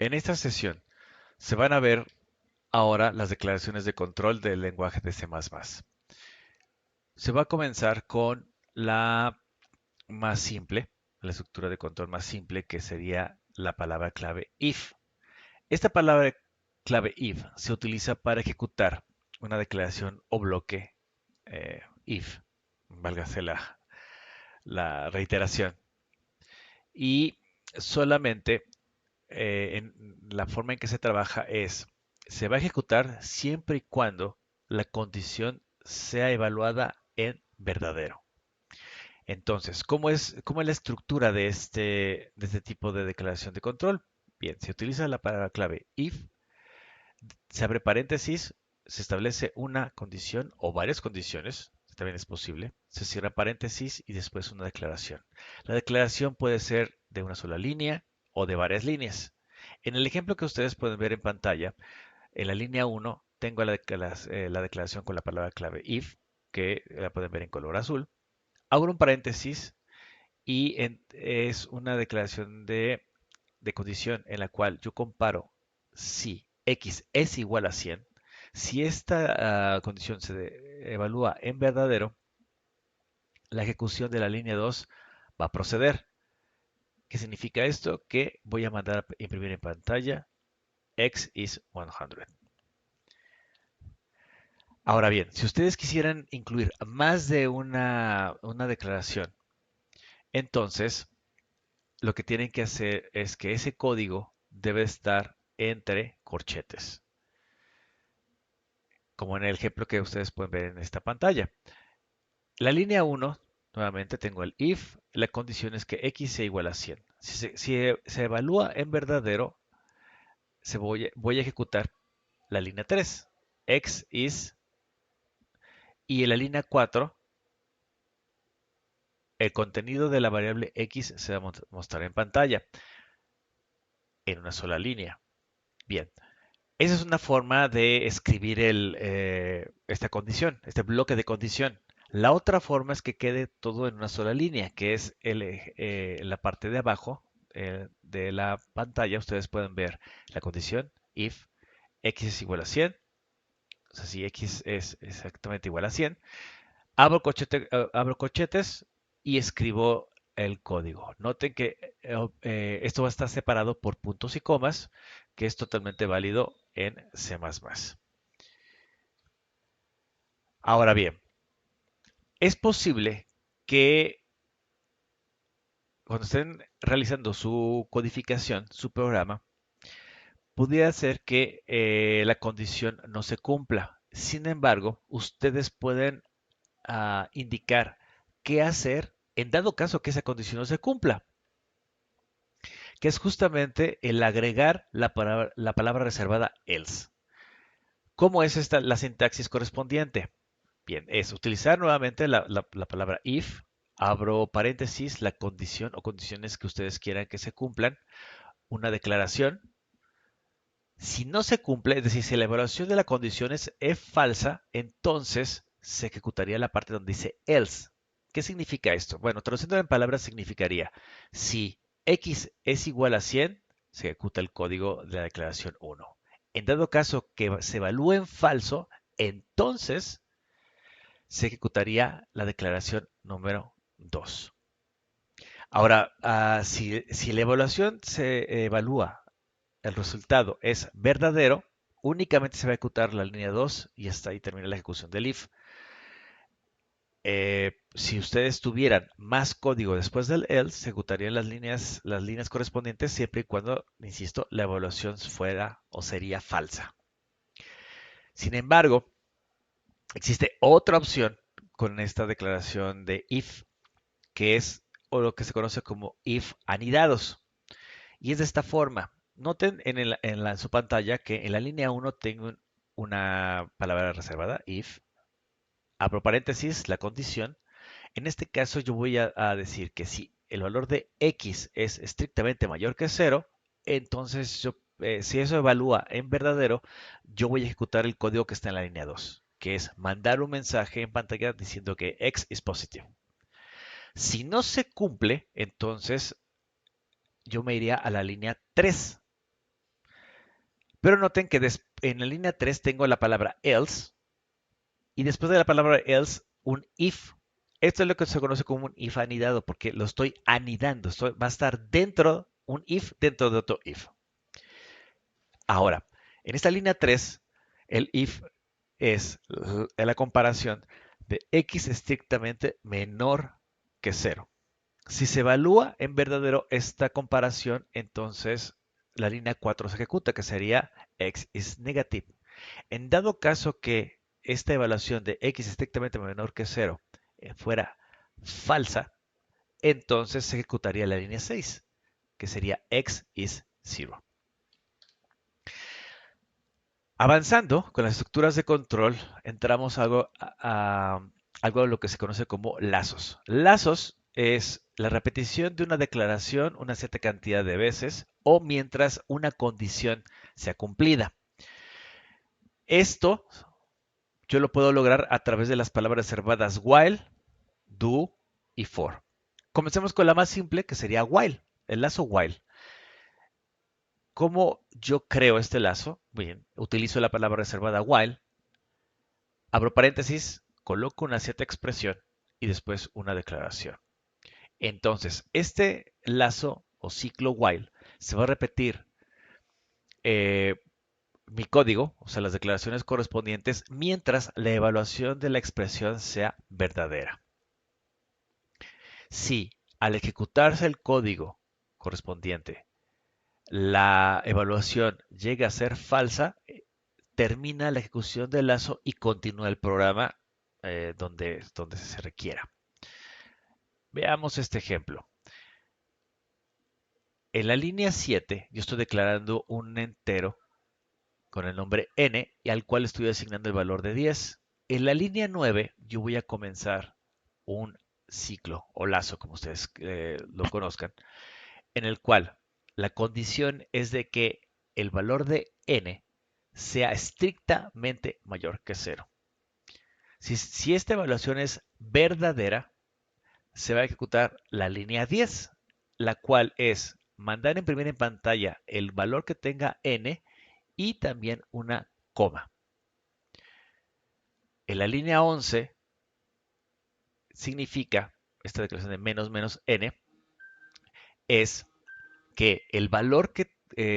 En esta sesión se van a ver ahora las declaraciones de control del lenguaje de C++. Se va a comenzar con la más simple, la estructura de control más simple, que sería la palabra clave if. Esta palabra clave if se utiliza para ejecutar una declaración o bloque if, válgase la reiteración. Y solamente en la forma en que se trabaja es, se va a ejecutar siempre y cuando la condición sea evaluada en verdadero. Entonces, cómo es la estructura de este tipo de declaración de control? Bien, se utiliza la palabra clave if, se abre paréntesis, se establece una condición o varias condiciones, también es posible, se cierra paréntesis y después una declaración. La declaración puede ser de una sola línea o de varias líneas. En el ejemplo que ustedes pueden ver en pantalla, en la línea 1 tengo la declaración con la palabra clave if, que la pueden ver en color azul. Abro un paréntesis y es una declaración de condición en la cual yo comparo si x es igual a 100. Si esta condición se evalúa en verdadero, la ejecución de la línea 2 va a proceder. ¿Qué significa esto? Que voy a mandar a imprimir en pantalla x is 100. Ahora bien, si ustedes quisieran incluir más de una declaración, entonces lo que tienen que hacer es que ese código debe estar entre corchetes, como en el ejemplo que ustedes pueden ver en esta pantalla. La línea 1, nuevamente tengo el if, la condición es que x sea igual a 100. Si se evalúa en verdadero, voy a ejecutar la línea 3, x is, y en la línea 4, el contenido de la variable x se va a mostrar en pantalla, en una sola línea. Bien, esa es una forma de escribir esta condición, este bloque de condición. La otra forma es que quede todo en una sola línea, que es la parte de abajo de la pantalla. Ustedes pueden ver la condición if x es igual a 100, o sea, si x es exactamente igual a 100, abro corchetes y escribo el código. Noten que esto va a estar separado por puntos y comas, que es totalmente válido en C++. Ahora bien, es posible que cuando estén realizando su codificación, su programa, pudiera ser que la condición no se cumpla. Sin embargo, ustedes pueden indicar qué hacer en dado caso que esa condición no se cumpla, que es justamente el agregar la palabra reservada else. ¿Cómo es la sintaxis correspondiente? Bien, es utilizar nuevamente la palabra if, abro paréntesis, la condición o condiciones que ustedes quieran que se cumplan, una declaración. Si no se cumple, es decir, si la evaluación de la condición es falsa, entonces se ejecutaría la parte donde dice else. ¿Qué significa esto? Bueno, traduciendo en palabras significaría, si x es igual a 100, se ejecuta el código de la declaración 1. En dado caso que se evalúe en falso, entonces se ejecutaría la declaración número 2. Ahora, si la evaluación se evalúa, el resultado es verdadero, únicamente se va a ejecutar la línea 2 y hasta ahí termina la ejecución del if. Si ustedes tuvieran más código después del else, se ejecutarían las líneas correspondientes siempre y cuando, insisto, la evaluación fuera o sería falsa. Sin embargo, existe otra opción con esta declaración de if, que es o lo que se conoce como if anidados. Y es de esta forma. Noten en su pantalla que en la línea 1 tengo una palabra reservada, if, abro paréntesis, la condición. En este caso yo voy a decir que si el valor de x es estrictamente mayor que 0, entonces si eso evalúa en verdadero, yo voy a ejecutar el código que está en la línea 2, que es mandar un mensaje en pantalla diciendo que x is positive. Si no se cumple, entonces yo me iría a la línea 3 Pero noten que en la línea 3 tengo la palabra else y después de la palabra else un if. Esto es lo que se conoce como un if anidado porque lo estoy anidando. Va a estar dentro, un if dentro de otro if. Ahora, en esta línea 3, el if es la comparación de x estrictamente menor que cero. Si se evalúa en verdadero esta comparación, entonces la línea 4 se ejecuta, que sería x is negative. En dado caso que esta evaluación de x estrictamente menor que cero fuera falsa, entonces se ejecutaría la línea 6, que sería x is 0. Avanzando con las estructuras de control, entramos a algo de lo que se conoce como lazos. Lazos es la repetición de una declaración una cierta cantidad de veces o mientras una condición sea cumplida. Esto yo lo puedo lograr a través de las palabras reservadas while, do y for. Comencemos con la más simple, que sería while, el lazo while. ¿Cómo yo creo este lazo? Bien, utilizo la palabra reservada while, abro paréntesis, coloco una cierta expresión y después una declaración. Entonces, este lazo o ciclo while se va a repetir eh, mi código, o sea, las declaraciones correspondientes, mientras la evaluación de la expresión sea verdadera. Si al ejecutarse el código correspondiente, la evaluación llega a ser falsa, termina la ejecución del lazo y continúa el programa donde se requiera. Veamos este ejemplo. En la línea 7, yo estoy declarando un entero con el nombre n y al cual estoy asignando el valor de 10. En la línea 9, yo voy a comenzar un ciclo o lazo, como ustedes lo conozcan, en el cual la condición es de que el valor de n sea estrictamente mayor que 0. Si esta evaluación es verdadera, se va a ejecutar la línea 10, la cual es mandar imprimir en pantalla el valor que tenga n y también una coma. En la línea 11 significa, esta declaración de menos menos n, es que el valor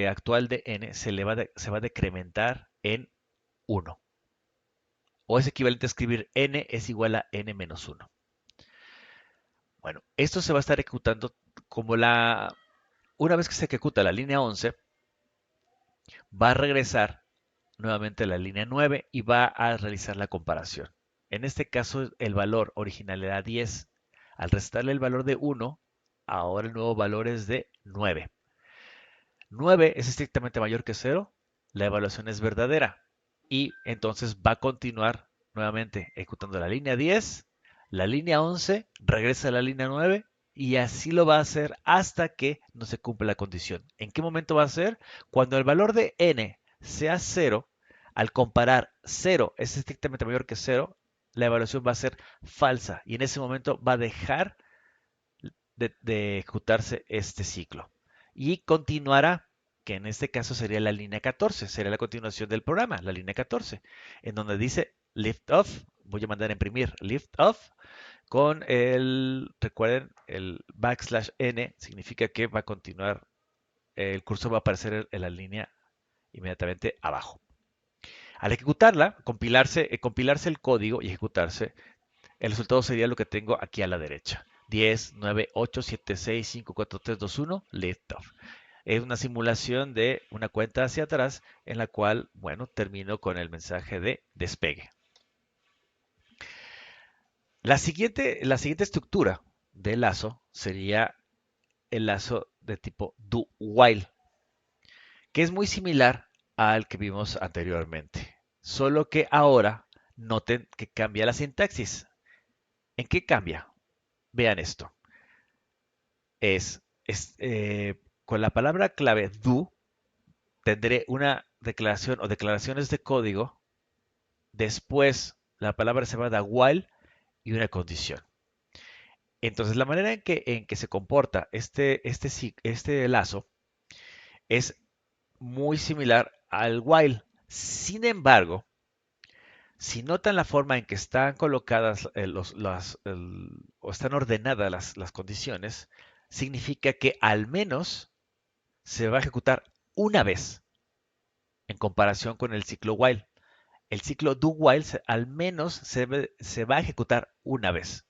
actual de n se va a decrementar en 1. O es equivalente a escribir n es igual a n menos 1. Bueno, esto se va a estar ejecutando como una vez que se ejecuta la línea 11, va a regresar nuevamente a la línea 9 y va a realizar la comparación. En este caso, el valor original era 10. Al restarle el valor de 1, ahora el nuevo valor es de 9. 9 es estrictamente mayor que 0, la evaluación es verdadera y entonces va a continuar nuevamente ejecutando la línea 10, la línea 11, regresa a la línea 9 y así lo va a hacer hasta que no se cumpla la condición. ¿En qué momento va a ser? Cuando el valor de n sea 0, al comparar 0 es estrictamente mayor que 0, la evaluación va a ser falsa y en ese momento va a dejar de ejecutarse este ciclo. Y continuará, que en este caso sería la línea 14, sería la continuación del programa, la línea 14, en donde dice lift off, voy a mandar a imprimir lift off con recuerden, el backslash n significa que va a continuar, el cursor va a aparecer en la línea inmediatamente abajo. Al ejecutarla, compilarse el código y ejecutarse, el resultado sería lo que tengo aquí a la derecha. 10, 9, 8, 7, 6, 5, 4, 3, 2, 1, liftoff. Es una simulación de una cuenta hacia atrás en la cual, bueno, termino con el mensaje de despegue. La siguiente estructura del lazo sería el lazo de tipo do while, que es muy similar al que vimos anteriormente, solo que ahora noten que cambia la sintaxis. ¿En qué cambia? Vean esto. Con la palabra clave do, tendré una declaración o declaraciones de código, después la palabra reservada while y una condición. Entonces, la manera en que se comporta este lazo es muy similar al while. Sin embargo, si notan la forma en que están colocadas o están ordenadas las condiciones, significa que al menos se va a ejecutar una vez en comparación con el ciclo while. El ciclo do while al menos se va a ejecutar una vez.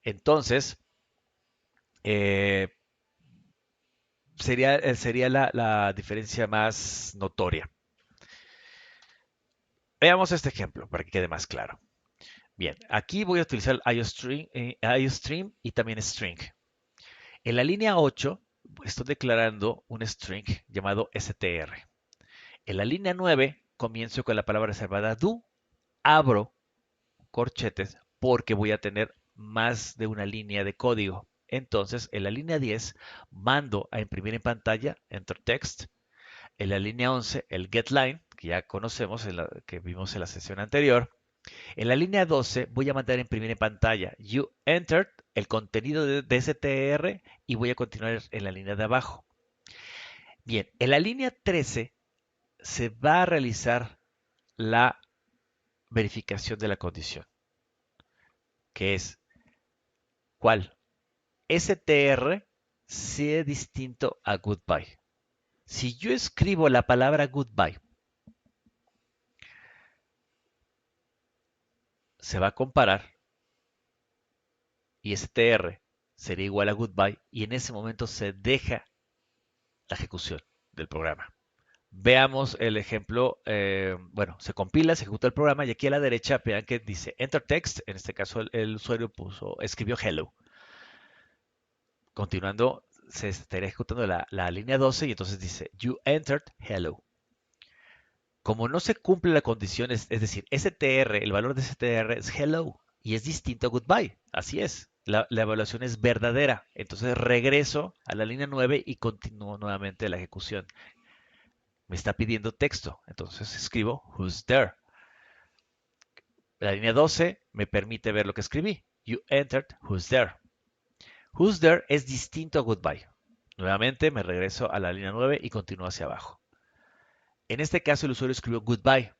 Entonces, eh, sería la diferencia más notoria. Veamos este ejemplo para que quede más claro. Bien, aquí voy a utilizar IOStream y también string. En la línea 8 estoy declarando un string llamado str. En la línea 9 comienzo con la palabra reservada do, abro corchetes porque voy a tener más de una línea de código. Entonces, en la línea 10 mando a imprimir en pantalla enter text. En la línea 11 el getLine, que ya conocemos, que vimos en la sesión anterior. En la línea 12 voy a mandar a imprimir en pantalla you entered el contenido de str y voy a continuar en la línea de abajo. Bien, en la línea 13 se va a realizar la verificación de la condición, que es ¿cuál? str sea distinto a goodbye. Si yo escribo la palabra goodbye, se va a comparar y str sería igual a goodbye y en ese momento se deja la ejecución del programa. Veamos el ejemplo. Bueno, se compila, se ejecuta el programa y aquí a la derecha vean que dice enter text. En este caso el usuario escribió hello. Continuando, se estaría ejecutando la línea 12 y entonces dice you entered hello. Como no se cumple la condición, es decir, str, el valor de str es hello y es distinto a goodbye. Así es. La evaluación es verdadera. Entonces regreso a la línea 9 y continúo nuevamente la ejecución. Me está pidiendo texto. Entonces escribo who's there. La línea 12 me permite ver lo que escribí. You entered who's there. Who's there es distinto a goodbye. Nuevamente me regreso a la línea 9 y continúo hacia abajo. En este caso el usuario escribió goodbye.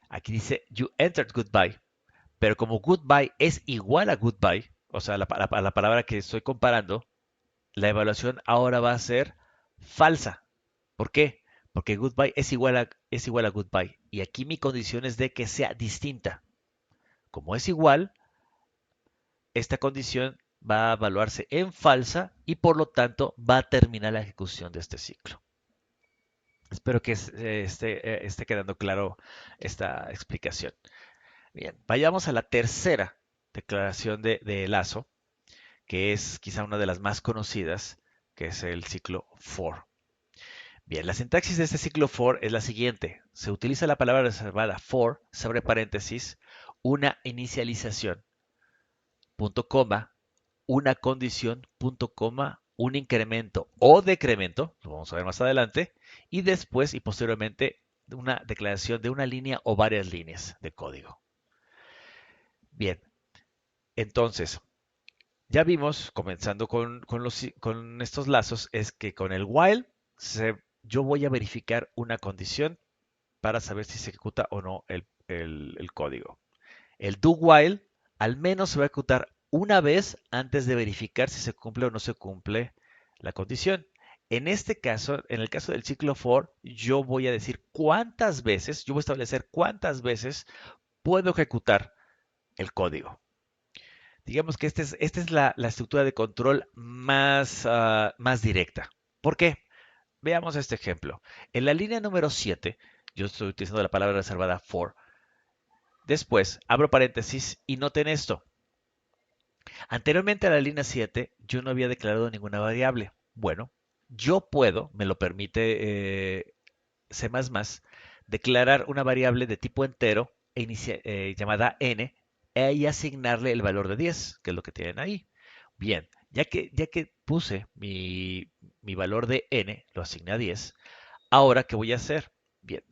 Aquí dice you entered goodbye. Pero como goodbye es igual a goodbye, o sea, la palabra que estoy comparando, la evaluación ahora va a ser falsa. ¿Por qué? Porque goodbye es igual a goodbye. Y aquí mi condición es de que sea distinta. Como es igual, esta condición va a evaluarse en falsa y por lo tanto va a terminar la ejecución de este ciclo. Espero que esté quedando claro esta explicación. Bien, vayamos a la tercera declaración de lazo, que es quizá una de las más conocidas, que es el ciclo for. Bien, la sintaxis de este ciclo for es la siguiente. Se utiliza la palabra reservada for, sobre paréntesis, una inicialización, punto coma, una condición, punto coma, un incremento o decremento, lo vamos a ver más adelante, y después y posteriormente una declaración de una línea o varias líneas de código. Bien, entonces, ya vimos, comenzando con estos lazos, es que con el while yo voy a verificar una condición para saber si se ejecuta o no el código. El do while al menos se va a ejecutar una vez antes de verificar si se cumple o no se cumple la condición. En este caso, en el caso del ciclo for, yo voy a decir cuántas veces, yo voy a establecer cuántas veces puedo ejecutar el código. Digamos que esta es la estructura de control más directa. ¿Por qué? Veamos este ejemplo. En la línea número 7, yo estoy utilizando la palabra reservada for. Después, abro paréntesis y noten esto. Anteriormente a la línea 7, yo no había declarado ninguna variable. Bueno, yo puedo, me lo permite C++, declarar una variable de tipo entero llamada n y asignarle el valor de 10, que es lo que tienen ahí. Bien, ya que puse mi valor de n, lo asigné a 10, ahora, ¿qué voy a hacer? Bien,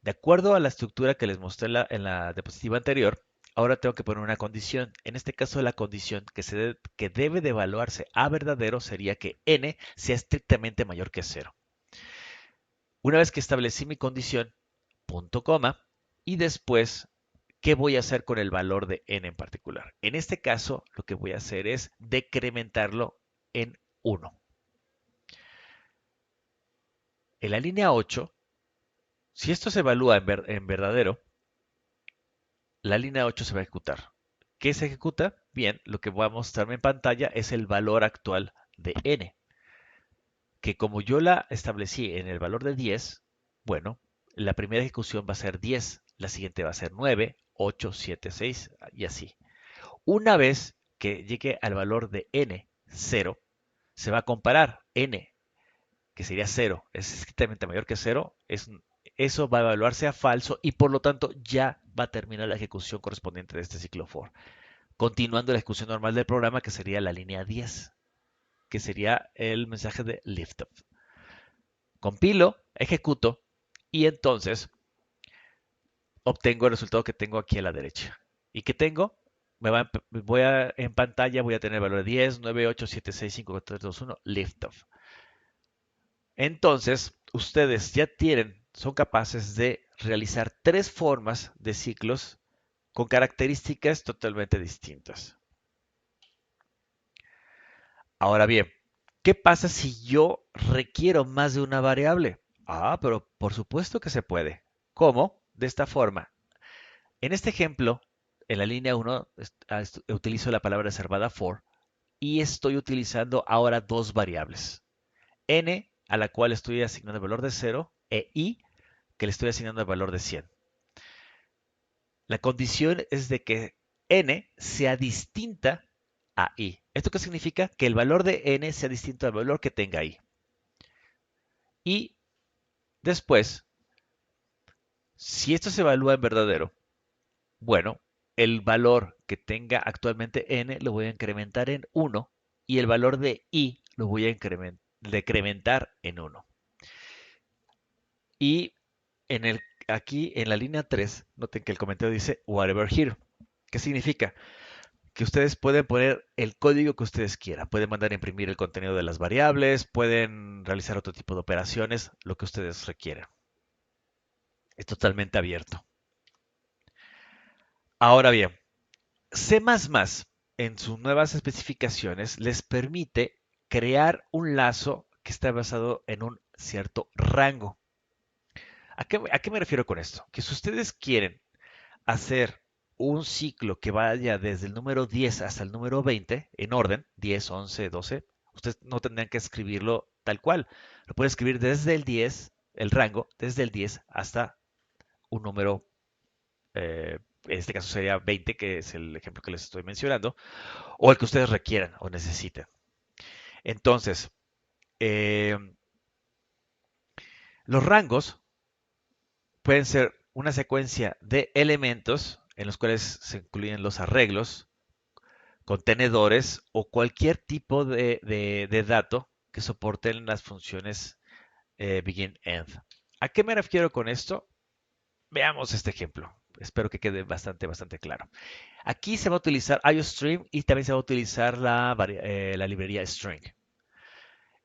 de acuerdo a la estructura que les mostré en la diapositiva anterior, ahora tengo que poner una condición. En este caso, la condición que debe de evaluarse a verdadero sería que n sea estrictamente mayor que 0. Una vez que establecí mi condición, punto coma, y después, ¿qué voy a hacer con el valor de n en particular? En este caso, lo que voy a hacer es decrementarlo en 1. En la línea 8, si esto se evalúa en verdadero, la línea 8 se va a ejecutar. ¿Qué se ejecuta? Bien, lo que voy a mostrarme en pantalla es el valor actual de n, que como yo la establecí en el valor de 10, bueno, la primera ejecución va a ser 10, la siguiente va a ser 9, 8, 7, 6 y así. Una vez que llegue al valor de n, 0, se va a comparar n, que sería 0, es estrictamente mayor que 0, eso va a evaluarse a falso y por lo tanto ya va a terminar la ejecución correspondiente de este ciclo for. Continuando la ejecución normal del programa, que sería la línea 10, que sería el mensaje de liftoff. Compilo, ejecuto y entonces obtengo el resultado que tengo aquí a la derecha. ¿Y qué tengo? En pantalla voy a tener el valor de 10, 9, 8, 7, 6, 5, 4, 3, 2, 1, liftoff. Entonces, ustedes ya son capaces de realizar 3 formas de ciclos con características totalmente distintas. Ahora bien, ¿qué pasa si yo requiero más de una variable? Pero por supuesto que se puede. ¿Cómo? De esta forma. En este ejemplo, en la línea 1, utilizo la palabra reservada for y estoy utilizando ahora 2 variables. N, a la cual estoy asignando el valor de 0, e I, que le estoy asignando el valor de 100. La condición es de que N sea distinta a I. ¿Esto qué significa? Que el valor de N sea distinto al valor que tenga I. Y después, si esto se evalúa en verdadero, bueno, el valor que tenga actualmente n lo voy a incrementar en 1 y el valor de i lo voy a decrementar en 1. Y aquí en la línea 3, noten que el comentario dice whatever here. ¿Qué significa? Que ustedes pueden poner el código que ustedes quieran. Pueden mandar a imprimir el contenido de las variables, pueden realizar otro tipo de operaciones, lo que ustedes requieran. Es totalmente abierto. Ahora bien, C++ en sus nuevas especificaciones les permite crear un lazo que está basado en un cierto rango. ¿A qué me refiero con esto? Que si ustedes quieren hacer un ciclo que vaya desde el número 10 hasta el número 20 en orden, 10, 11, 12, ustedes no tendrían que escribirlo tal cual. Lo pueden escribir desde el 10, el rango, desde el 10 hasta un número, en este caso sería 20, que es el ejemplo que les estoy mencionando, o el que ustedes requieran o necesiten. Entonces, eh, los rangos pueden ser una secuencia de elementos en los cuales se incluyen los arreglos, contenedores o cualquier tipo de dato que soporten las funciones begin-end. ¿A qué me refiero con esto? Veamos este ejemplo. Espero que quede bastante claro. Aquí se va a utilizar IOStream y también se va a utilizar la librería string.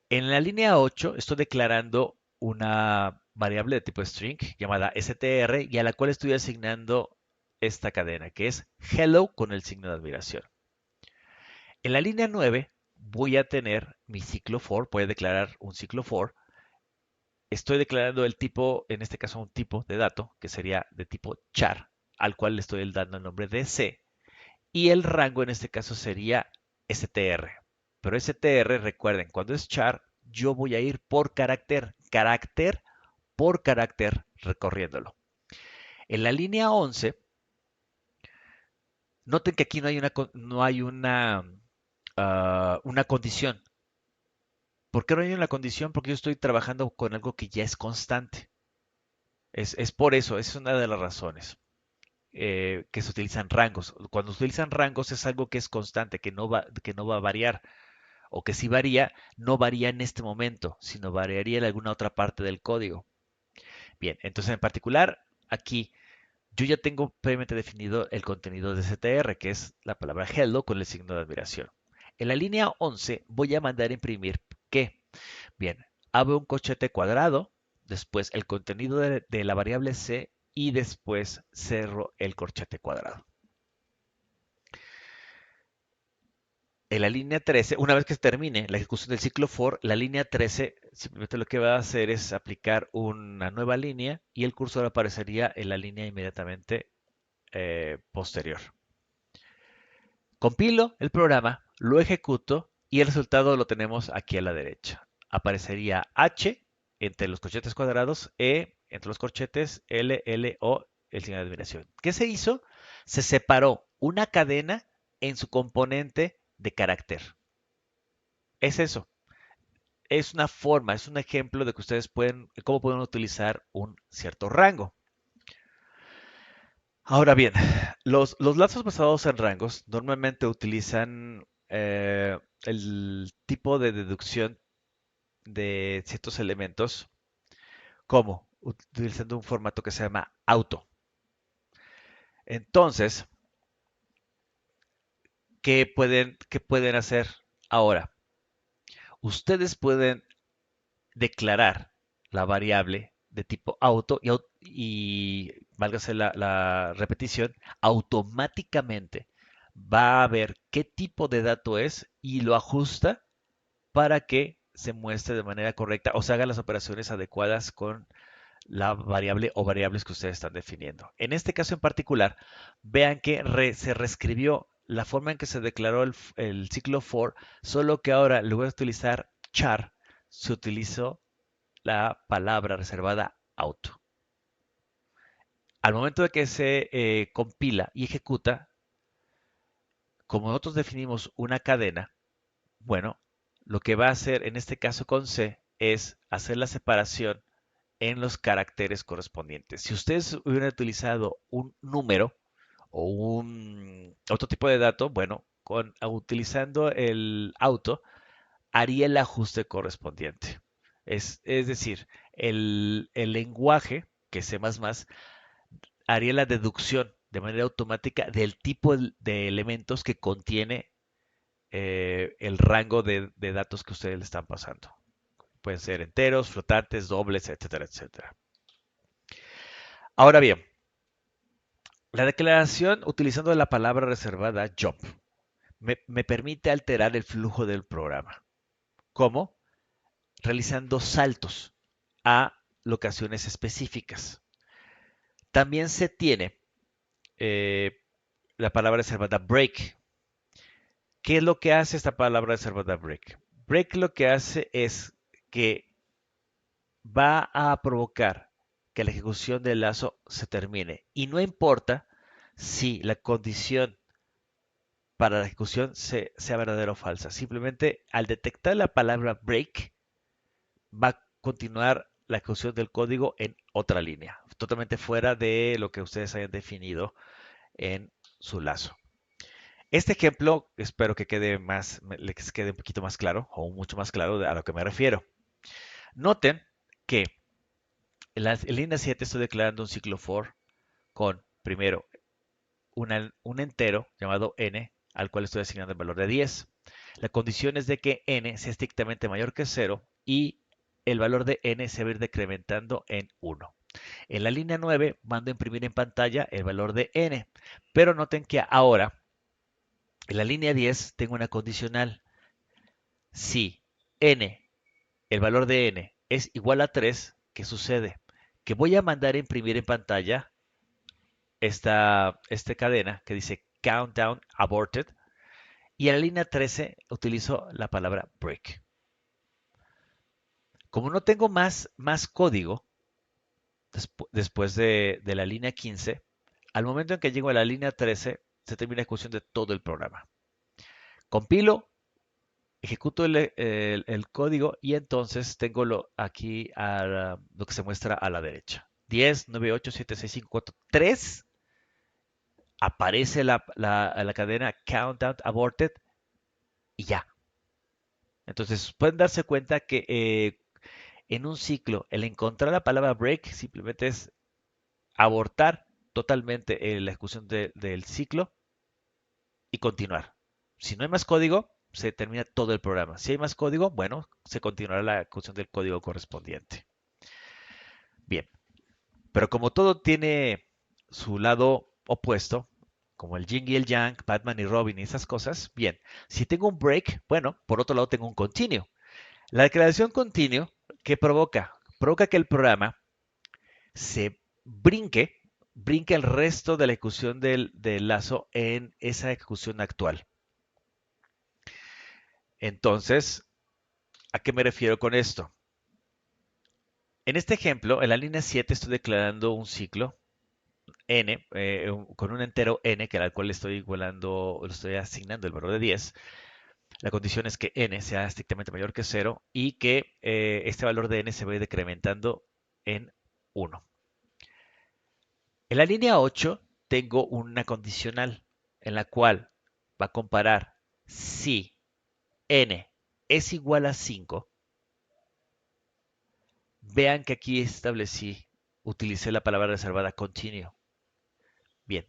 En la línea 8 estoy declarando una variable de tipo string llamada str y a la cual estoy asignando esta cadena que es hello con el signo de admiración. En la línea 9 voy a tener mi ciclo for, voy a declarar un ciclo for. Estoy declarando el tipo, en este caso un tipo de dato que sería de tipo char, al cual le estoy dando el nombre de c y el rango en este caso sería str. Pero str, recuerden, cuando es char, yo voy a ir por carácter por carácter recorriéndolo. En la línea 11, noten que aquí no hay una condición. ¿Por qué no hay una condición? Porque yo estoy trabajando con algo que ya es constante. Es por eso, esa es una de las razones que se utilizan rangos. Cuando se utilizan rangos es algo que es constante, que no va a variar. O que si varía, no varía en este momento, sino variaría en alguna otra parte del código. Bien, entonces en particular, aquí yo ya tengo previamente definido el contenido de CTR, que es la palabra hello con el signo de admiración. En la línea 11 voy a mandar a imprimir ¿qué? Bien, abre un cochete cuadrado después el contenido de la variable C y después cerro el corchete cuadrado. En la línea 13, una vez que termine la ejecución del ciclo for, la línea 13 simplemente lo que va a hacer es aplicar una nueva línea y el cursor aparecería en la línea inmediatamente posterior. Compilo el programa, lo ejecuto y el resultado lo tenemos aquí a la derecha. Aparecería H entre los corchetes cuadrados, E entre los corchetes, L, L, O, el signo de admiración. ¿Qué se hizo? Se separó una cadena en su componente de carácter. Es eso. Es una forma, es un ejemplo de que ustedes pueden, cómo pueden utilizar un cierto rango. Ahora bien, los lazos basados en rangos normalmente utilizan el tipo de deducción de ciertos elementos como utilizando un formato que se llama auto. Entonces, qué pueden hacer ahora? Ustedes pueden declarar la variable de tipo auto y válgase la repetición, automáticamente va a ver qué tipo de dato es y lo ajusta para que se muestre de manera correcta o se hagan las operaciones adecuadas con la variable o variables que ustedes están definiendo. En este caso en particular, vean que se reescribió la forma en que se declaró el ciclo for, solo que ahora en lugar de utilizar char, se utilizó la palabra reservada auto. Al momento de que se compila y ejecuta, como nosotros definimos una cadena, bueno, lo que va a hacer en este caso con C es hacer la separación en los caracteres correspondientes. Si ustedes hubieran utilizado un número o un otro tipo de dato, bueno, utilizando el auto, haría el ajuste correspondiente. Es decir, el lenguaje, que es C++, haría la deducción de manera automática del tipo de elementos que contiene el rango de datos que ustedes le están pasando. Pueden ser enteros, flotantes, dobles, etcétera, etcétera. Ahora bien, la declaración utilizando la palabra reservada jump me permite alterar el flujo del programa. ¿Cómo? Realizando saltos a locaciones específicas. También se tiene eh, la palabra reservada break. ¿Qué es lo que hace esta palabra reservada break? Break lo que hace es que va a provocar que la ejecución del lazo se termine. Y no importa si la condición para la ejecución sea verdadera o falsa. Simplemente al detectar la palabra break, va a continuar la ejecución del código en otra línea, totalmente fuera de lo que ustedes hayan definido en su lazo. Este ejemplo espero que les quede un poquito más claro o mucho más claro a lo que me refiero. Noten que en línea 7 estoy declarando un ciclo for con, primero, un entero llamado n, al cual estoy asignando el valor de 10. La condición es de que n sea estrictamente mayor que 0 y el valor de n se va a ir decrementando en 1. En la línea 9 mando a imprimir en pantalla el valor de n, pero noten que ahora en la línea 10 tengo una condicional. Si n, el valor de n, es igual a 3, ¿qué sucede? Que voy a mandar a imprimir en pantalla esta cadena que dice countdown aborted y en la línea 13 utilizo la palabra break. Como no tengo más código después de la línea 15, al momento en que llego a la línea 13 se termina la ejecución de todo el programa. Compilo, ejecuto el código y entonces tengo aquí lo que se muestra a la derecha. 10, 9, 8, 7, 6, 5, 4, 3. Aparece la cadena countdown aborted y ya. Entonces pueden darse cuenta que en un ciclo el encontrar la palabra break simplemente es abortar totalmente la ejecución del ciclo y continuar. Si no hay más código, se termina todo el programa. Si hay más código, bueno, se continuará la ejecución del código correspondiente. Bien, pero como todo tiene su lado opuesto, como el yin y el yang, Batman y Robin y esas cosas, bien, si tengo un break, bueno, por otro lado tengo un continuo. La declaración continuo, ¿qué provoca? Provoca que el programa se brinque el resto de la ejecución del lazo en esa ejecución actual. Entonces, ¿a qué me refiero con esto? En este ejemplo, en la línea 7 estoy declarando un ciclo n con un entero n que al cual le estoy igualando, le estoy asignando el valor de 10. La condición es que n sea estrictamente mayor que 0 y que este valor de n se vaya decrementando en 1. En la línea 8 tengo una condicional en la cual va a comparar si n es igual a 5. Vean que aquí utilicé la palabra reservada continuo. Bien,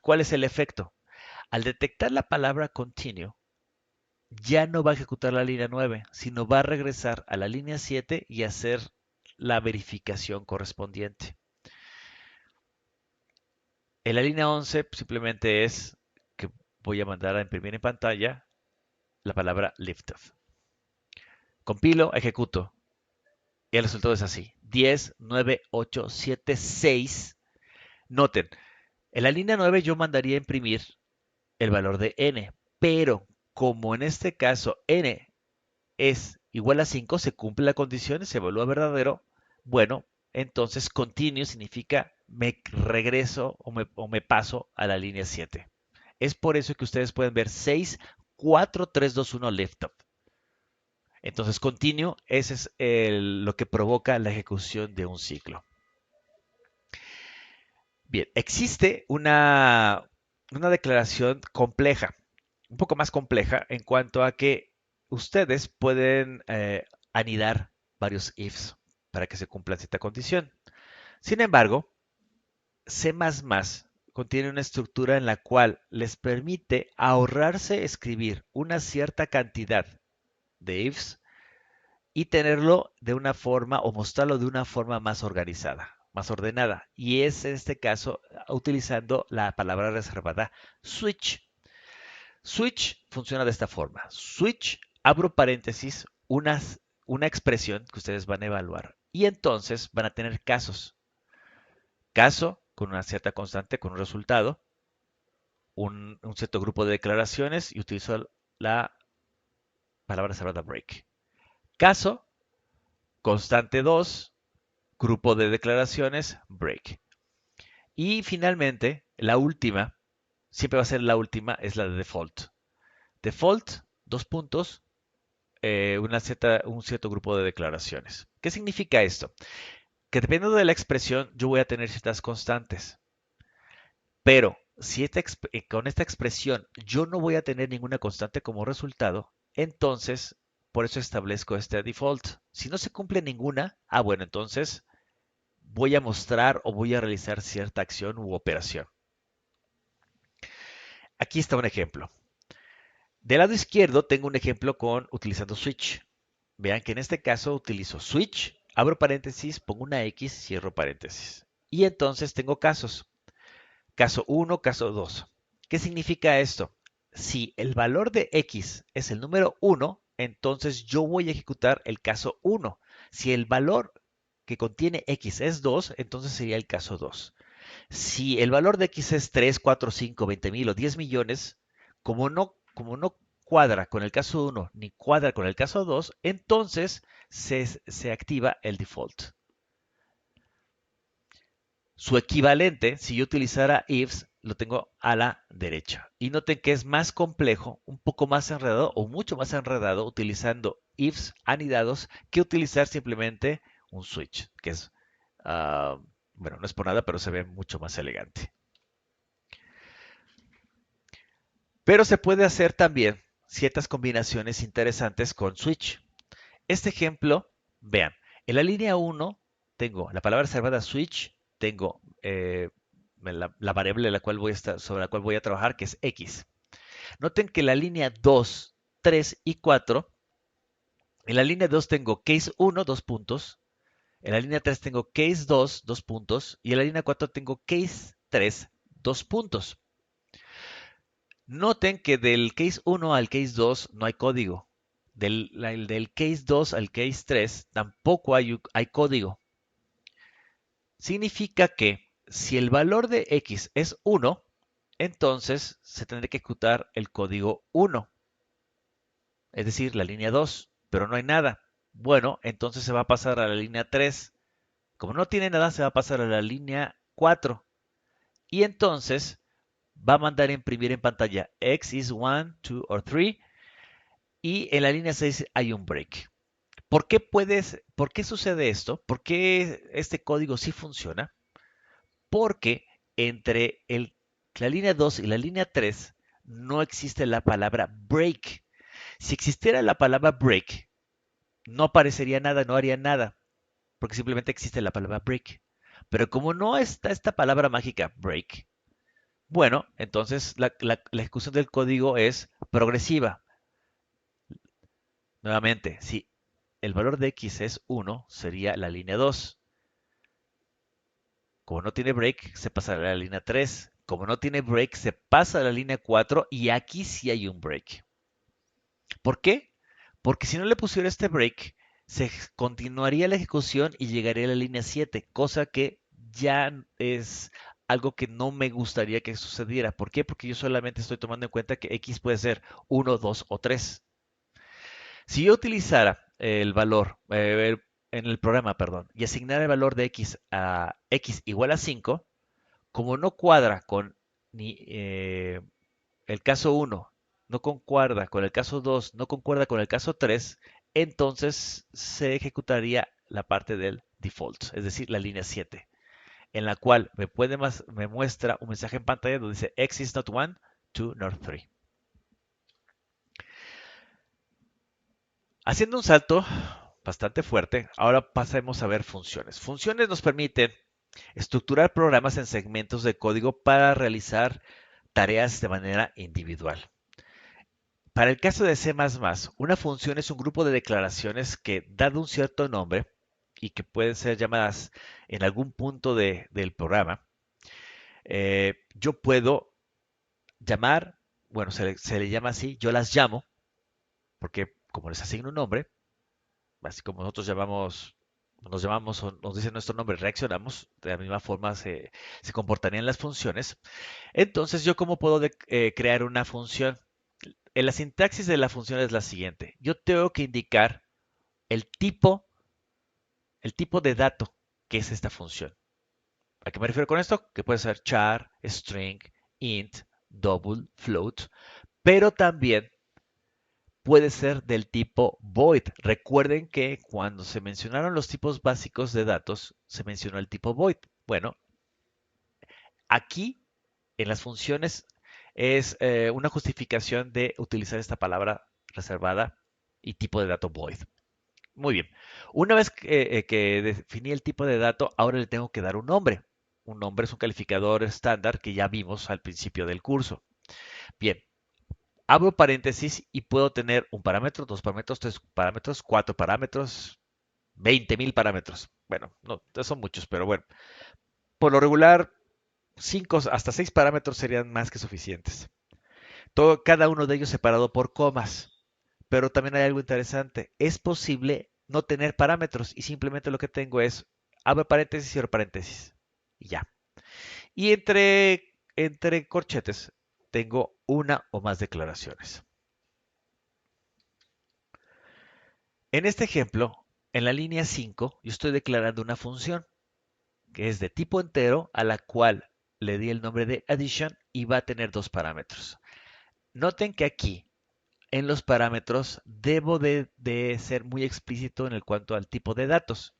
¿cuál es el efecto? Al detectar la palabra continuo, ya no va a ejecutar la línea 9, sino va a regresar a la línea 7 y hacer la verificación correspondiente. En la línea 11 simplemente es que voy a mandar a imprimir en pantalla la palabra liftoff. Compilo, ejecuto. Y el resultado es así. 10, 9, 8, 7, 6. Noten, en la línea 9 yo mandaría a imprimir el valor de n, pero como en este caso n es igual a 5, se cumple la condición y se evalúa verdadero, bueno, entonces continuo significa me regreso o me paso a la línea 7. Es por eso que ustedes pueden ver 6, 4, 3, 2, 1 lift up. Entonces continuo, ese es lo que provoca la ejecución de un ciclo. Bien, existe una declaración compleja, un poco más compleja en cuanto a que ustedes pueden anidar varios ifs para que se cumpla cierta condición. Sin embargo, C++ contiene una estructura en la cual les permite ahorrarse escribir una cierta cantidad de ifs y tenerlo de una forma o mostrarlo de una forma más organizada, más ordenada. Y es en este caso utilizando la palabra reservada switch. Switch funciona de esta forma. Switch, abro paréntesis, una expresión que ustedes van a evaluar. Y entonces van a tener casos. Caso con una cierta constante, con un resultado, un cierto grupo de declaraciones y utilizo la palabra reservada break. Caso, constante 2, grupo de declaraciones, break. Y finalmente, la última, siempre va a ser la última, es la de default. Default, dos puntos, un cierto grupo de declaraciones. ¿Qué significa esto? Que dependiendo de la expresión, yo voy a tener ciertas constantes. Pero si con esta expresión yo no voy a tener ninguna constante como resultado, entonces por eso establezco este default. Si no se cumple ninguna, bueno, entonces voy a mostrar o voy a realizar cierta acción u operación. Aquí está un ejemplo. Del lado izquierdo tengo un ejemplo utilizando switch. Vean que en este caso utilizo switch, abro paréntesis, pongo una X, cierro paréntesis. Y entonces tengo casos. Caso 1, caso 2. ¿Qué significa esto? Si el valor de X es el número 1, entonces yo voy a ejecutar el caso 1. Si el valor que contiene X es 2, entonces sería el caso 2. Si el valor de X es 3, 4, 5, 20,000 o 10 millones, como no cuadra con el caso 1 ni cuadra con el caso 2, entonces se activa el default. Su equivalente, si yo utilizara ifs, lo tengo a la derecha. Y noten que es más complejo, un poco más enredado o mucho más enredado utilizando ifs anidados que utilizar simplemente un switch, que es, uh, bueno, no es por nada, pero se ve mucho más elegante. Pero se puede hacer también ciertas combinaciones interesantes con switch. Este ejemplo, vean, en la línea 1 tengo la palabra reservada switch, tengo la variable sobre la cual voy a trabajar, que es x. Noten que la línea 2, 3 y 4, en la línea 2 tengo case 1, dos puntos, En la línea 3 tengo case 2, dos puntos, y en la línea 4 tengo case 3, dos puntos. Noten que del case 1 al case 2 no hay código. Del case 2 al case 3 tampoco hay código. Significa que si el valor de x es 1, entonces se tendrá que ejecutar el código 1, es decir, la línea 2, pero no hay nada. Bueno, entonces se va a pasar a la línea 3. Como no tiene nada, se va a pasar a la línea 4. Y entonces va a mandar a imprimir en pantalla x is 1, 2 o 3. Y en la línea 6 hay un break. ¿Por qué sucede esto? ¿Por qué este código sí funciona? Porque entre la línea 2 y la línea 3 no existe la palabra break. Si existiera la palabra break, no aparecería nada, no haría nada, porque simplemente existe la palabra break. Pero como no está esta palabra mágica break, bueno, entonces la ejecución del código es progresiva. Nuevamente, si el valor de x es 1, sería la línea 2. Como no tiene break, se pasa a la línea 3. Como no tiene break, se pasa a la línea 4 y aquí sí hay un break. ¿Por qué? Porque si no le pusiera este break, se continuaría la ejecución y llegaría a la línea 7, cosa que ya es algo que no me gustaría que sucediera. ¿Por qué? Porque yo solamente estoy tomando en cuenta que x puede ser 1, 2 o 3. Si yo utilizara el valor en el programa, perdón, y asignara el valor de x a x igual a 5, como no cuadra con ni el caso 1, no concuerda con el caso 2, no concuerda con el caso 3, entonces se ejecutaría la parte del default, es decir, la línea 7, en la cual me muestra un mensaje en pantalla donde dice x is not 1, 2 nor 3. Haciendo un salto bastante fuerte, ahora pasemos a ver funciones. Funciones nos permiten estructurar programas en segmentos de código para realizar tareas de manera individual. Para el caso de C++, una función es un grupo de declaraciones que, dado un cierto nombre, y que pueden ser llamadas en algún punto del programa, yo puedo llamar, bueno, se le llama así, yo las llamo, porque como les asigno un nombre, así como nosotros nos llamamos o nos dicen nuestro nombre, reaccionamos, de la misma forma se comportarían las funciones. Entonces, ¿yo cómo puedo crear una función? En la sintaxis de la función es la siguiente. Yo tengo que indicar el tipo, el tipo de dato que es esta función. ¿A qué me refiero con esto? Que puede ser char, string, int, double, float, pero también puede ser del tipo void. Recuerden que cuando se mencionaron los tipos básicos de datos, se mencionó el tipo void. Bueno, aquí en las funciones es una justificación de utilizar esta palabra reservada y tipo de dato void. Muy bien. Una vez que definí el tipo de dato, ahora le tengo que dar un nombre. Un nombre es un calificador estándar que ya vimos al principio del curso. Bien, abro paréntesis y puedo tener un parámetro, dos parámetros, tres parámetros, cuatro parámetros, 20.000 parámetros. Bueno, no, son muchos, pero bueno. Por lo regular, 5 hasta 6 parámetros serían más que suficientes. Cada uno de ellos separado por comas. Pero también hay algo interesante. Es posible no tener parámetros y simplemente lo que tengo es abro paréntesis y cierro paréntesis. Y ya. Y entre corchetes tengo una o más declaraciones. En este ejemplo, en la línea 5, yo estoy declarando una función que es de tipo entero a la cual le di el nombre de addition y va a tener dos parámetros. Noten que aquí en los parámetros debo de ser muy explícito en el cuanto al tipo de datos.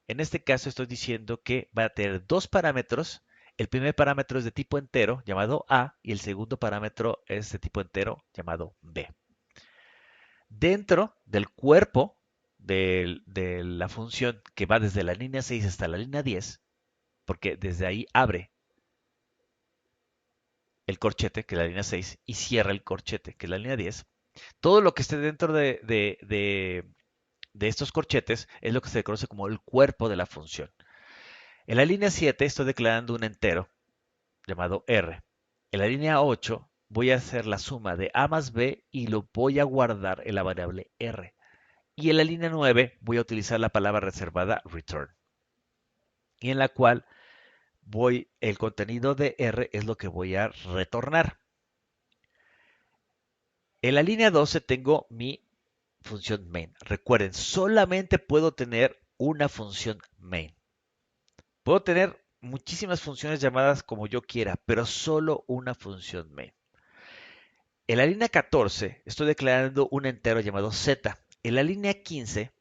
En este caso estoy diciendo que va a tener dos parámetros. El primer parámetro es de tipo entero llamado A y el segundo parámetro es de tipo entero llamado B. Dentro del cuerpo de la función que va desde la línea 6 hasta la línea 10, porque desde ahí abre el corchete, que es la línea 6, y cierra el corchete, que es la línea 10, todo lo que esté dentro de estos corchetes es lo que se conoce como el cuerpo de la función. En la línea 7 estoy declarando un entero llamado R. En la línea 8 voy a hacer la suma de A más B y lo voy a guardar en la variable R. Y en la línea 9 voy a utilizar la palabra reservada return. Y en la cual el contenido de R es lo que voy a retornar. En la línea 12 tengo mi función main. Recuerden, solamente puedo tener una función main. Puedo tener muchísimas funciones llamadas como yo quiera, pero solo una función main. En la línea 14 estoy declarando un entero llamado z. En la línea 15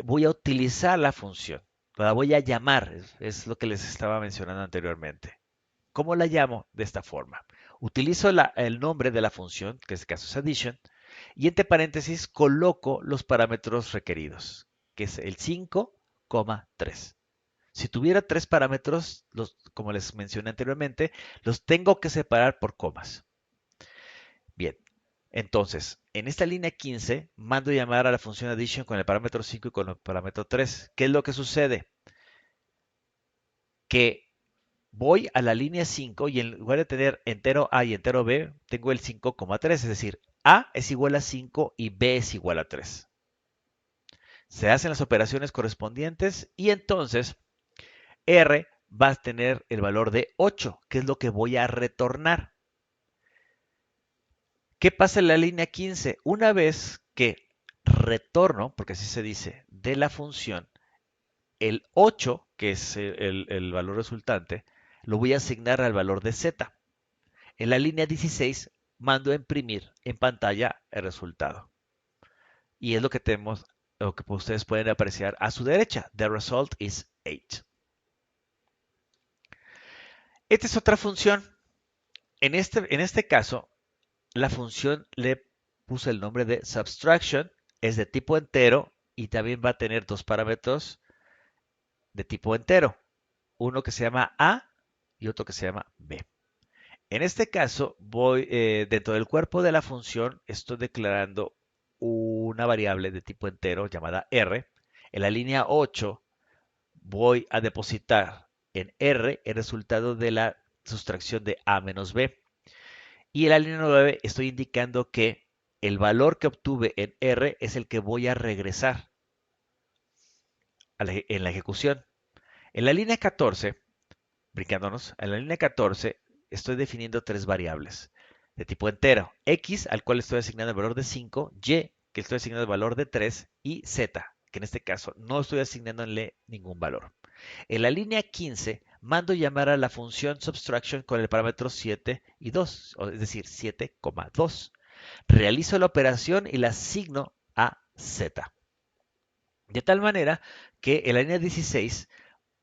voy a utilizar la función. La voy a llamar, es lo que les estaba mencionando anteriormente. ¿Cómo la llamo? De esta forma. Utilizo el nombre de la función, que en este caso es addition, y entre paréntesis coloco los parámetros requeridos, que es el 5,3. Si tuviera tres parámetros, como les mencioné anteriormente, los tengo que separar por comas. Bien, entonces, en esta línea 15, mando llamar a la función addition con el parámetro 5 y con el parámetro 3. ¿Qué es lo que sucede? Que voy a la línea 5 y en lugar de tener entero A y entero B, tengo el 5,3, es decir, A es igual a 5 y B es igual a 3. Se hacen las operaciones correspondientes y entonces R va a tener el valor de 8, que es lo que voy a retornar. ¿Qué pasa en la línea 15? Una vez que retorno, porque así se dice, de la función, el 8, que es el valor resultante, lo voy a asignar al valor de z. En la línea 16 mando a imprimir en pantalla el resultado. Y es lo que tenemos, lo que ustedes pueden apreciar a su derecha. The result is 8. Esta es otra función. En este caso, la función le puse el nombre de subtraction, es de tipo entero y también va a tener dos parámetros de tipo entero. Uno que se llama A y otro que se llama B. En este caso, dentro del cuerpo de la función, estoy declarando una variable de tipo entero llamada R. En la línea 8 voy a depositar en R el resultado de la sustracción de A menos B. Y en la línea 9 estoy indicando que el valor que obtuve en R es el que voy a regresar en la ejecución. En la línea 14, brincándonos, en la línea 14 estoy definiendo tres variables de tipo entero. X, al cual estoy asignando el valor de 5, Y, que estoy asignando el valor de 3, y Z, que en este caso no estoy asignándole ningún valor. En la línea 15 mando llamar a la función subtraction con el parámetro 7 y 2, es decir, 7,2. Realizo la operación y la asigno a Z. De tal manera que en la línea 16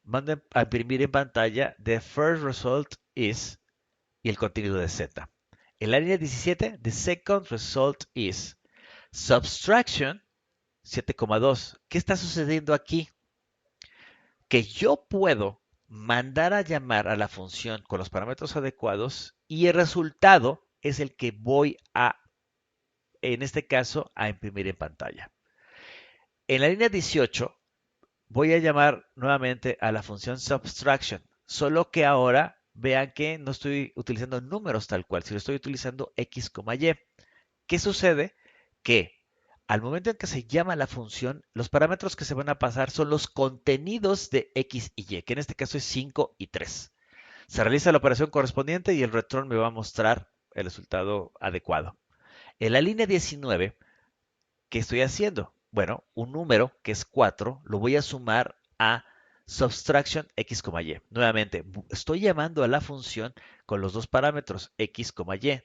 mando a imprimir en pantalla the first result is y el contenido de Z. En la línea 17, the second result is subtraction 7,2. ¿Qué está sucediendo aquí? Que yo puedo mandar a llamar a la función con los parámetros adecuados y el resultado es el que voy a, en este caso, a imprimir en pantalla. En la línea 18 voy a llamar nuevamente a la función subtraction, solo que ahora vean que no estoy utilizando números tal cual, sino estoy utilizando x, y. ¿Qué sucede? Que al momento en que se llama la función, los parámetros que se van a pasar son los contenidos de x y y, que en este caso es 5 y 3. Se realiza la operación correspondiente y el return me va a mostrar el resultado adecuado. En la línea 19, ¿qué estoy haciendo? Bueno, un número que es 4 lo voy a sumar a subtraction x, y. Nuevamente, estoy llamando a la función con los dos parámetros x, y,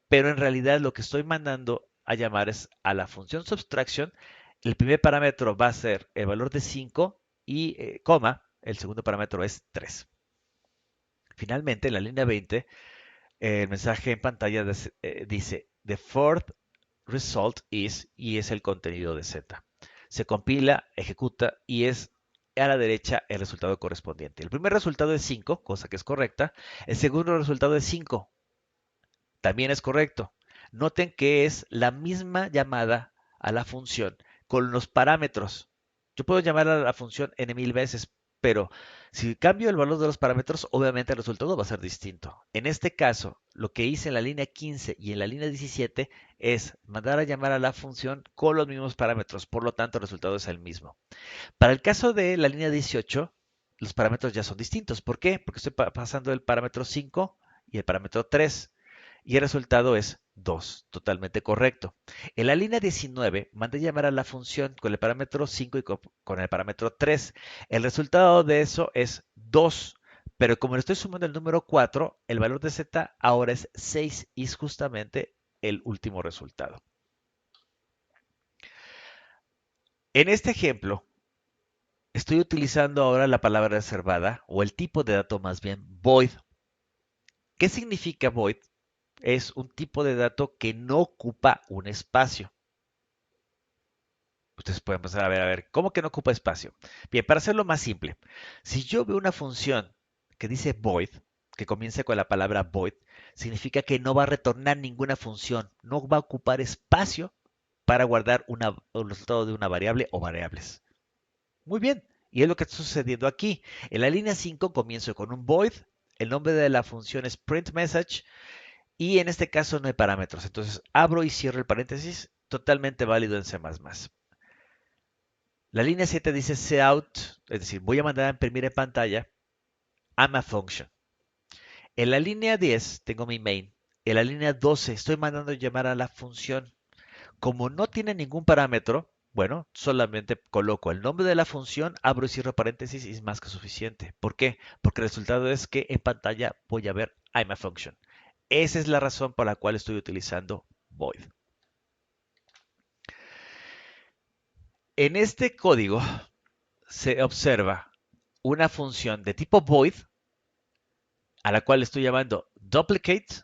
pero en realidad lo que estoy mandando a llamar es a la función subtraction. El primer parámetro va a ser el valor de 5 y coma, el segundo parámetro es 3. Finalmente, en la línea 20, el mensaje en pantalla dice the fourth result is y es el contenido de Z. Se compila, ejecuta y es a la derecha el resultado correspondiente. El primer resultado es 5, cosa que es correcta. El segundo resultado es 5, también es correcto. Noten que es la misma llamada a la función, con los parámetros. Yo puedo llamar a la función n mil veces, pero si cambio el valor de los parámetros, obviamente el resultado va a ser distinto. En este caso, lo que hice en la línea 15 y en la línea 17 es mandar a llamar a la función con los mismos parámetros, por lo tanto el resultado es el mismo. Para el caso de la línea 18, los parámetros ya son distintos. ¿Por qué? Porque estoy pasando el parámetro 5 y el parámetro 3 y el resultado es 2, totalmente correcto. En la línea 19 mandé llamar a la función con el parámetro 5 y con el parámetro 3. El resultado de eso es 2, pero como le estoy sumando el número 4, el valor de z ahora es 6 y es justamente el último resultado. En este ejemplo, estoy utilizando ahora la palabra reservada o el tipo de dato más bien void. ¿Qué significa void? Es un tipo de dato que no ocupa un espacio. Ustedes pueden empezar a ver, ¿cómo que no ocupa espacio? Bien, para hacerlo más simple, si yo veo una función que dice void, que comienza con la palabra void, significa que no va a retornar ninguna función, no va a ocupar espacio para guardar el resultado de una variable o variables. Muy bien, y es lo que está sucediendo aquí. En la línea 5 comienzo con un void, el nombre de la función es printMessage y en este caso no hay parámetros. Entonces abro y cierro el paréntesis, totalmente válido en C++. La línea 7 dice cout, es decir, voy a mandar a imprimir en pantalla I'm a function. En la línea 10 tengo mi main. En la línea 12 estoy mandando llamar a la función. Como no tiene ningún parámetro, bueno, solamente coloco el nombre de la función, abro y cierro paréntesis y es más que suficiente. ¿Por qué? Porque el resultado es que en pantalla voy a ver I'm a function. Esa es la razón por la cual estoy utilizando void. En este código se observa una función de tipo void a la cual estoy llamando duplicate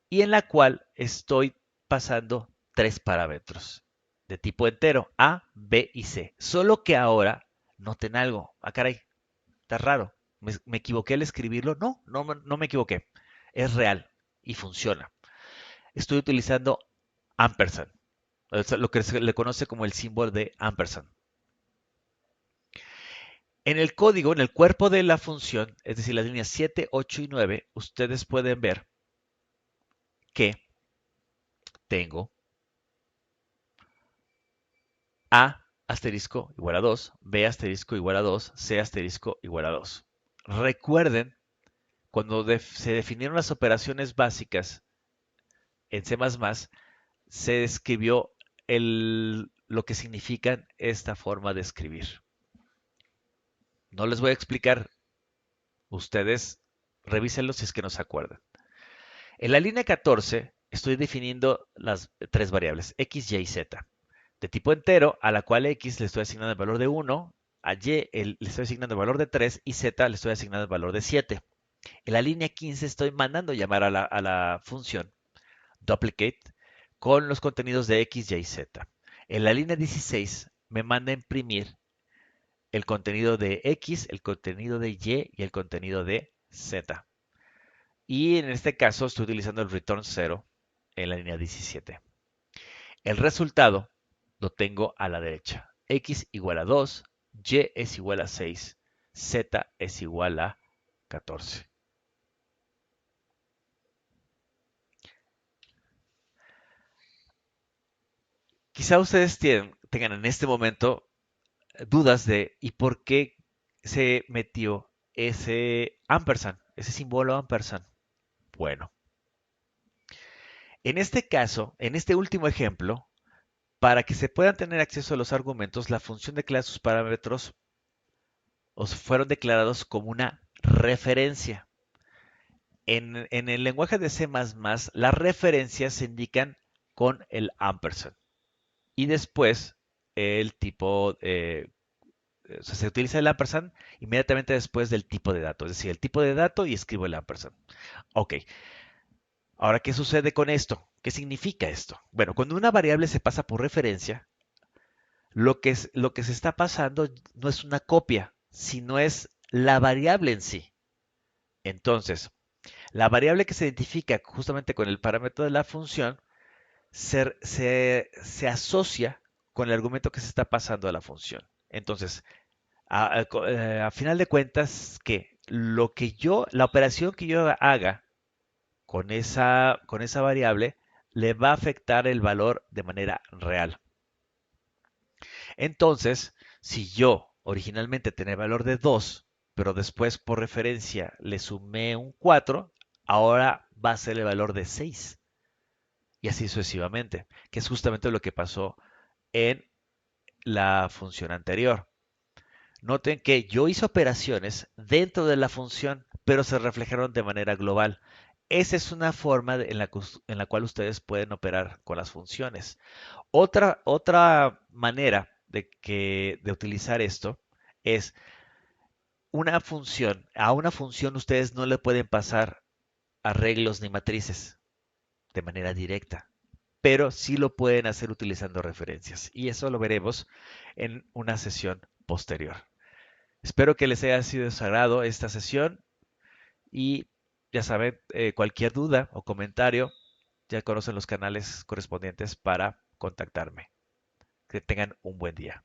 y en la cual estoy pasando tres parámetros de tipo entero, A, B y C. Solo que ahora noten algo. Ah, caray, está raro. ¿Me equivoqué al escribirlo? No, no me equivoqué. Es real y funciona. Estoy utilizando ampersand, lo que se le conoce como el símbolo de ampersand. En el código, en el cuerpo de la función, es decir, las líneas 7, 8 y 9, ustedes pueden ver que tengo A asterisco igual a 2, B asterisco igual a 2, C asterisco igual a 2. Recuerden, cuando se definieron las operaciones básicas en C++, se describió lo que significan esta forma de escribir. No les voy a explicar, ustedes revísenlo si es que no se acuerdan. En la línea 14 estoy definiendo las tres variables, x, y y z, de tipo entero, a la cual x le estoy asignando el valor de 1, a y le estoy asignando el valor de 3 y z le estoy asignando el valor de 7. En la línea 15 estoy mandando llamar a la función duplicate con los contenidos de x, y y z. En la línea 16 me manda a imprimir el contenido de x, el contenido de y el contenido de z. Y en este caso estoy utilizando el return 0 en la línea 17. El resultado lo tengo a la derecha. X igual a 2, Y es igual a 6, Z es igual a 14. Quizá ustedes tengan en este momento dudas de ¿y por qué se metió ese ampersand, ese símbolo ampersand? Bueno, en este caso, en este último ejemplo, para que se puedan tener acceso a los argumentos, la función declara sus parámetros fueron declarados como una referencia. En el lenguaje de C++, las referencias se indican con el ampersand. Y después el tipo, o sea, se utiliza el ampersand inmediatamente después del tipo de dato. Es decir, el tipo de dato y escribo el ampersand. Ok. Ahora, ¿qué sucede con esto? ¿Qué significa esto? Bueno, cuando una variable se pasa por referencia, lo que se está pasando no es una copia, sino es la variable en sí. Entonces, la variable que se identifica justamente con el parámetro de la función se asocia con el argumento que se está pasando a la función. Entonces, a final de cuentas, que lo que yo, la operación que yo haga con esa variable, le va a afectar el valor de manera real. Entonces, si yo originalmente tenía el valor de 2, pero después por referencia le sumé un 4, ahora va a ser el valor de 6. Y así sucesivamente, que es justamente lo que pasó en la función anterior. Noten que yo hice operaciones dentro de la función, pero se reflejaron de manera global. Esa es una forma en la cual ustedes pueden operar con las funciones. Otra manera de utilizar esto es una función. A una función ustedes no le pueden pasar arreglos ni matrices de manera directa, pero sí lo pueden hacer utilizando referencias. Y eso lo veremos en una sesión posterior. Espero que les haya sido de su agrado esta sesión y ya saben, cualquier duda o comentario, ya conocen los canales correspondientes para contactarme. Que tengan un buen día.